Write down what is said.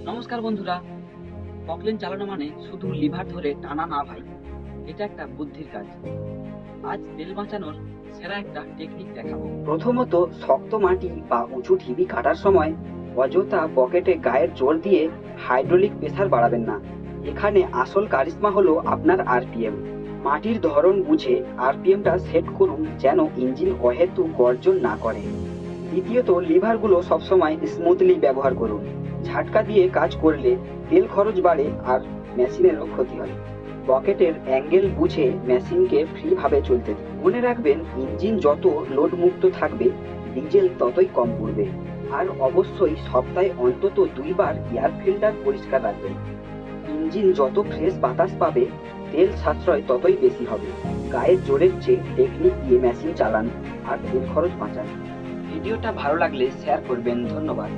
নমস্কার বন্ধুরা। পকলেন চালানো মানে শুধু লিভার ধরে টানা না ভাই, এটা একটা বুদ্ধির কাজ। আজ তেল বাঁচানোর সেরা একটা টেকনিক দেখাবো। প্রথমত, শক্ত মাটি বা উঁচু ঢিবি কাটার সময় অযথা পকেটে গায়ের জোর দিয়ে হাইড্রোলিক প্রেসার বাড়াবেন না। এখানে আসল কারিশমা হলো আপনার আরপিএম। মাটির ধরন বুঝে আরপিএমটা সেট করুন যেন ইঞ্জিন অহেতুক গর্জন না করে। দ্বিতীয়ত, লিভারগুলো সবসময় স্মুথলি ব্যবহার করুন। ঝাটকা দিয়ে কাজ করলে তেল খরচ বাড়ে আর মেশিনেরও ক্ষতি হয়। পকেটের অ্যাঙ্গেল বুঝে মেশিনকে ফ্রিভাবে চলতে দিন। মনে রাখবেন, ইঞ্জিন যত লোড মুক্ত থাকবে ডিজেল ততই কম পড়বে। আর অবশ্যই সপ্তাহে অন্তত 2বার এয়ার ফিল্টার পরিষ্কার রাখবেন। ইঞ্জিন যত ফ্রেশ বাতাস পাবে তেল সাশ্রয় ততই বেশি হবে। গায়ের জোরের চেয়ে টেকনিক দিয়ে মেশিন চালান আর তেল খরচ বাঁচান। ভিডিওটা ভালো লাগলে শেয়ার করবেন। ধন্যবাদ।